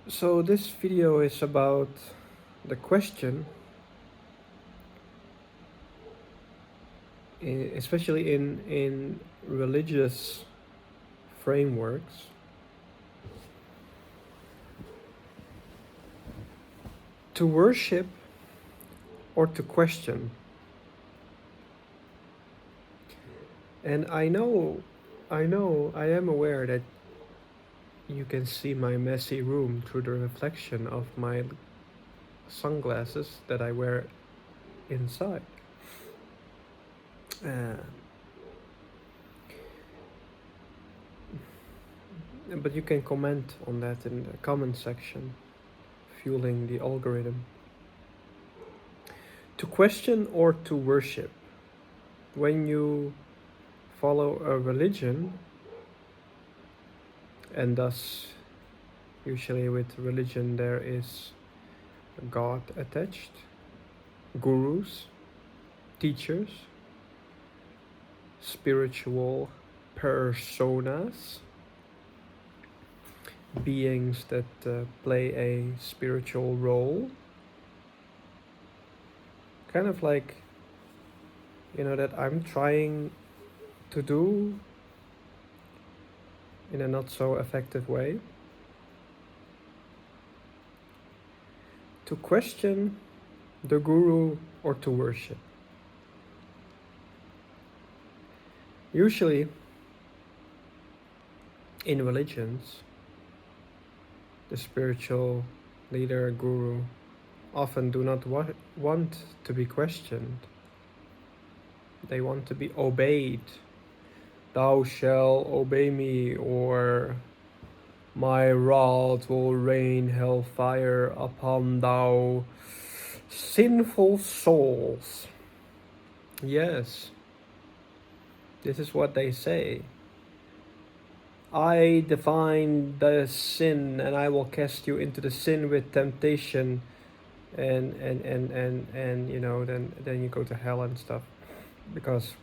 So this video is about the question, especially in religious frameworks, to worship or to question. And I am aware that you can see my messy room through the reflection of my sunglasses that I wear inside. Uh, but you can comment on that in the comment section, fueling the algorithm. To question or to worship. When you follow a religion, and thus, usually with religion, there is a God attached, gurus, teachers, spiritual personas, beings that play a spiritual role. Kind of like, that I'm trying to do in a not so effective way. To question the guru or to worship. Usually, in religions, the spiritual leader, guru, often do not want to be questioned. They want to be obeyed. Thou shalt obey me, or my rod will rain hellfire upon thou sinful souls. Yes, this is what they say. I define the sin, and I will cast you into the sin with temptation, and then you go to hell and stuff, because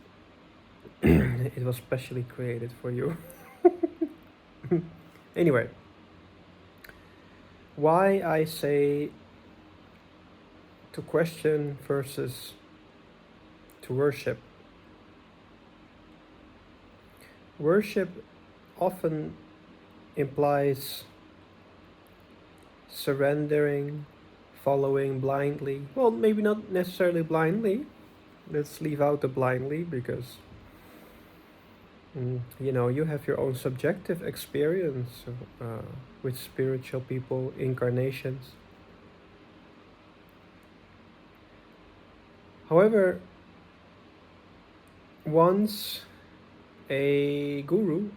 it was specially created for you. Anyway, why I say to question versus to worship. Worship often implies surrendering, following blindly. Well, maybe not necessarily blindly. Let's leave out the blindly, because you have your own subjective experience with spiritual people, incarnations. However, once a guru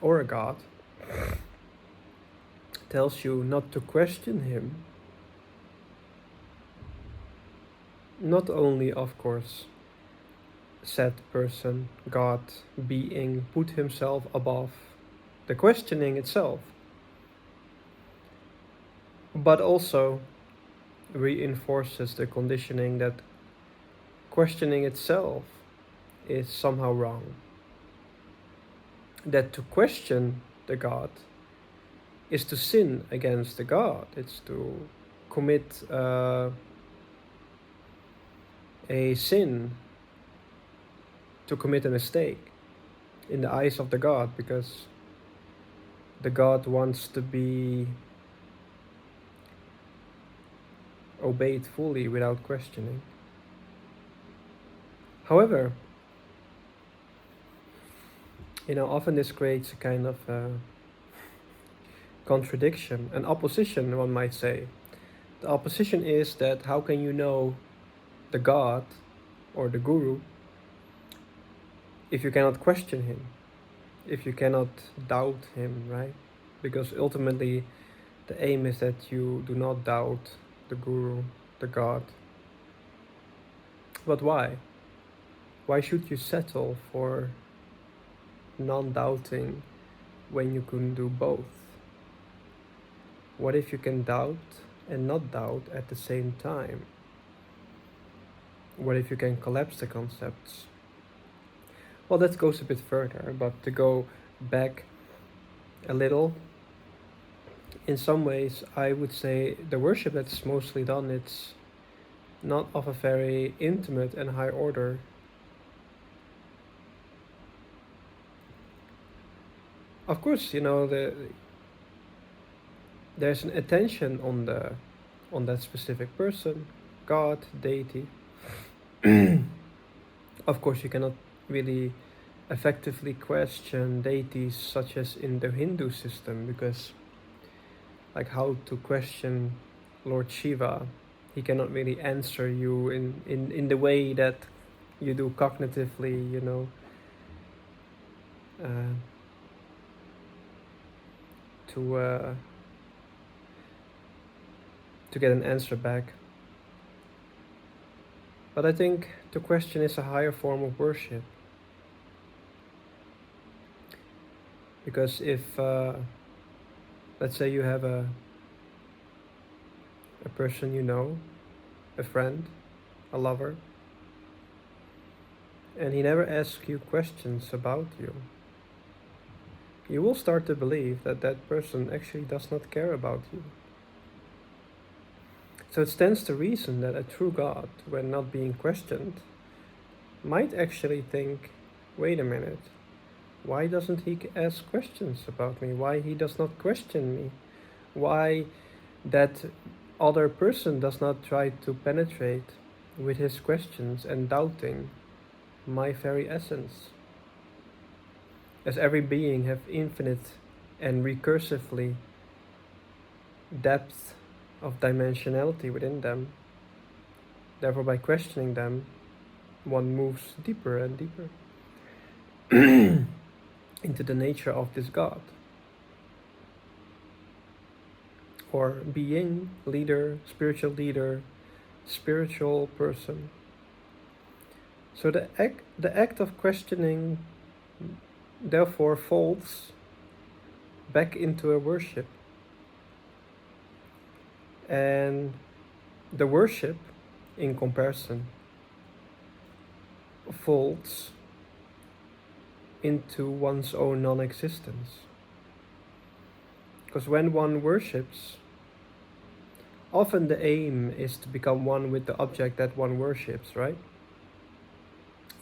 or a god tells you not to question him, not only, of course, said person, God, being, put himself above the questioning itself, but also reinforces the conditioning that questioning itself is somehow wrong. That to question the God is to sin against the God. It's to commit a sin, to commit a mistake in the eyes of the God, because the God wants to be obeyed fully without questioning. However, often this creates a kind of contradiction, an opposition, one might say. The opposition is that how can you know the God or the guru if you cannot question him, if you cannot doubt him, right? Because ultimately the aim is that you do not doubt the guru, the God. But why? Why should you settle for non-doubting when you can do both? What if you can doubt and not doubt at the same time? What if you can collapse the concepts? Well, that goes a bit further, but to go back a little, in some ways, I would say the worship that's mostly done, it's not of a very intimate and high order. Of course, there's an attention on that specific person, God, deity. Of course, you cannot really effectively question deities such as in the Hindu system, because like how to question Lord Shiva, he cannot really answer you in the way that you do cognitively, uh, to uh, to get an answer back. But I think to question is a higher form of worship, because if let's say you have a person you know, a friend, a lover, and he never asks you questions about you, you will start to believe that that person actually does not care about you. So it stands to reason that a true God, when not being questioned, might actually think, wait a minute, why doesn't he ask questions about me? Why he does not question me? Why that other person does not try to penetrate with his questions and doubting my very essence? As every being have infinite and recursively depth of dimensionality within them. Therefore, by questioning them, one moves deeper and deeper into the nature of this God, or being, leader, spiritual person. So the act of questioning therefore falls back into a worship. And the worship, in comparison, falls into one's own non-existence. Because when one worships, often the aim is to become one with the object that one worships, right?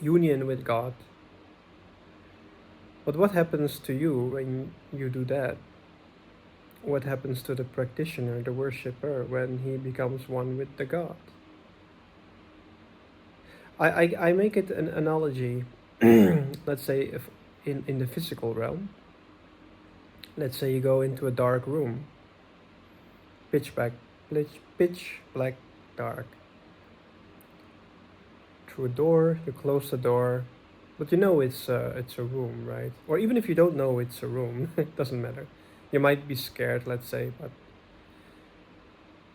Union with God. But what happens to you when you do that? What happens to the practitioner, the worshipper, when he becomes one with the God? I make it an analogy, let's say, if in the physical realm. Let's say you go into a dark room, pitch black, pitch black dark. Through a door, you close the door, but you know it's a room, right? Or even if you don't know it's a room, it doesn't matter. You might be scared, let's say, but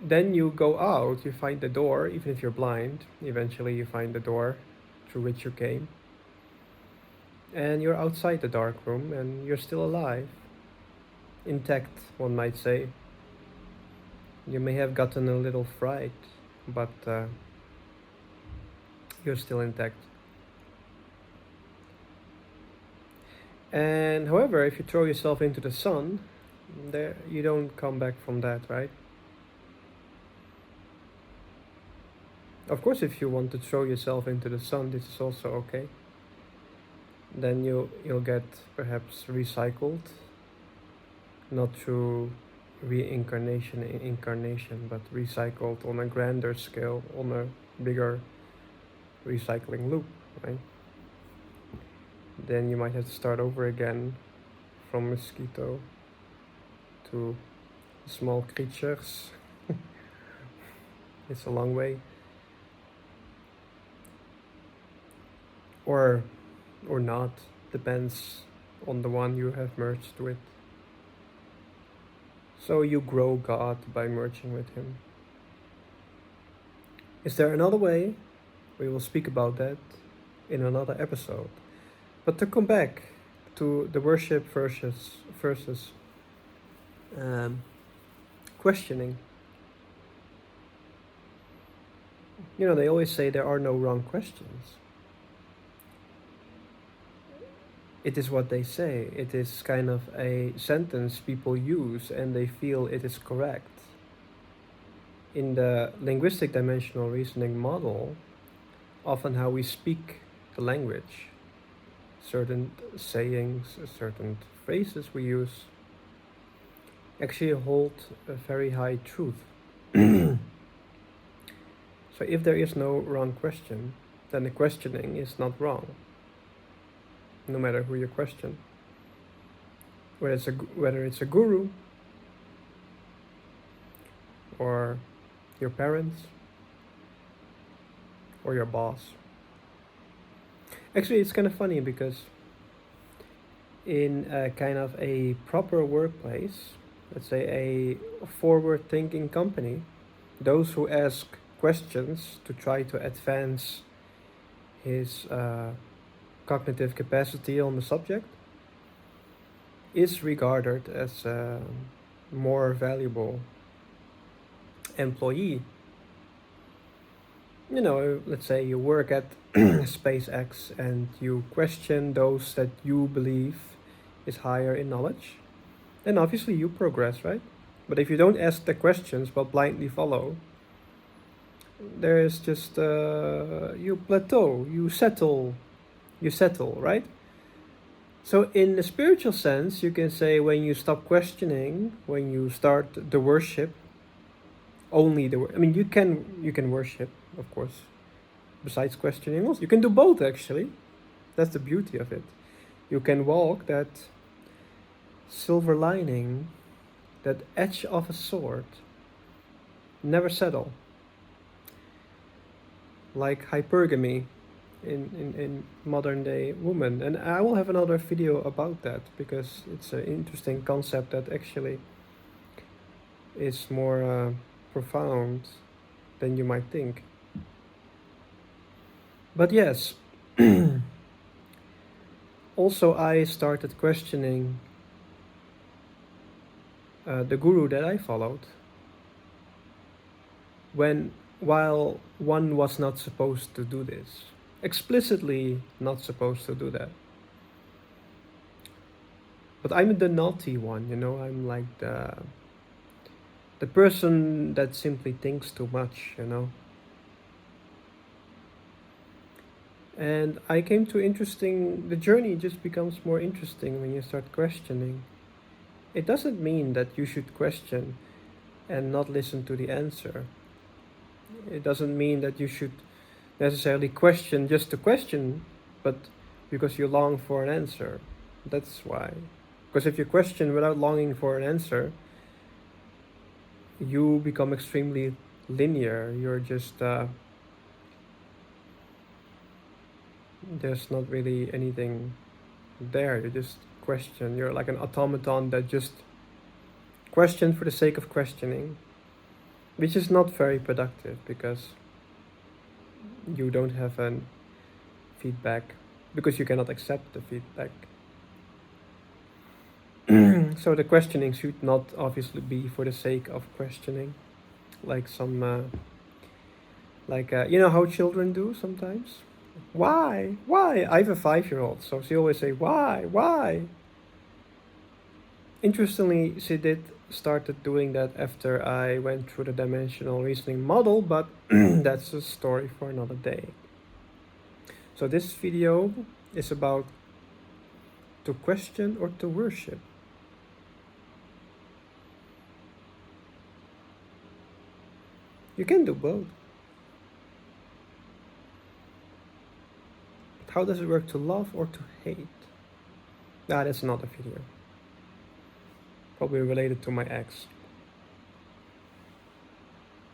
then you go out, you find the door, even if you're blind, eventually you find the door through which you came. And you're outside the dark room and you're still alive. Intact, one might say. You may have gotten a little fright, but you're still intact. And however, if you throw yourself into the sun, there you don't come back from that, right? Of course, if you want to throw yourself into the sun, this is also okay. Then you'll get perhaps recycled, not through reincarnation in incarnation, but recycled on a grander scale, on a bigger recycling loop, right? Then you might have to start over again from mosquito to small creatures. It's a long way. Or not, depends on the one you have merged with. So you grow God by merging with Him. Is there another way? We will speak about that in another episode. But to come back to the worship versus questioning. They always say there are no wrong questions. it is what they say. It is kind of a sentence people use and they feel it is correct. In the linguistic dimensional reasoning model, often how we speak the language, certain sayings, certain phrases we use, actually hold a very high truth. So if there is no wrong question, then the questioning is not wrong, no matter who you question. Whether it's a guru or your parents or your boss. Actually, it's kind of funny because in a kind of a proper workplace, let's say a forward-thinking company, those who ask questions to try to advance his cognitive capacity on the subject is regarded as a more valuable employee. You know, let's say you work at SpaceX and you question those that you believe is higher in knowledge, then obviously you progress, right? But if you don't ask the questions but blindly follow, there is just you plateau, you settle, right? So in the spiritual sense, you can say when you stop questioning, when you start the worship, only the I mean you can worship, of course, besides questioning also. You can do both actually. That's the beauty of it. You can walk that silver lining, that edge of a sword, never settle. Like hypergamy in modern day woman. And I will have another video about that because it's an interesting concept that actually is more profound than you might think. But yes, also I started questioning the guru that I followed while one was not supposed to do this, explicitly not supposed to do that. But I'm the naughty one, you know. I'm like the person that simply thinks too much, you know. And I came to the journey just becomes more interesting when you start questioning. It doesn't mean that you should question and not listen to the answer. It doesn't mean that you should necessarily question just to question, but because you long for an answer. That's why. Because if you question without longing for an answer, you become extremely linear. You're just there's not really anything there. You just question. You're like an automaton that just question for the sake of questioning, which is not very productive because you don't have an feedback, because you cannot accept the feedback. So the questioning should not obviously be for the sake of questioning, like some you know how children do sometimes. Why? I have a 5-year-old, so she always say why. Interestingly, she did started doing that after I went through the dimensional reasoning model, but that's a story for another day. So this video is about to question or to worship. You can do both. But how does it work to love or to hate? That's another video. Probably related to my ex.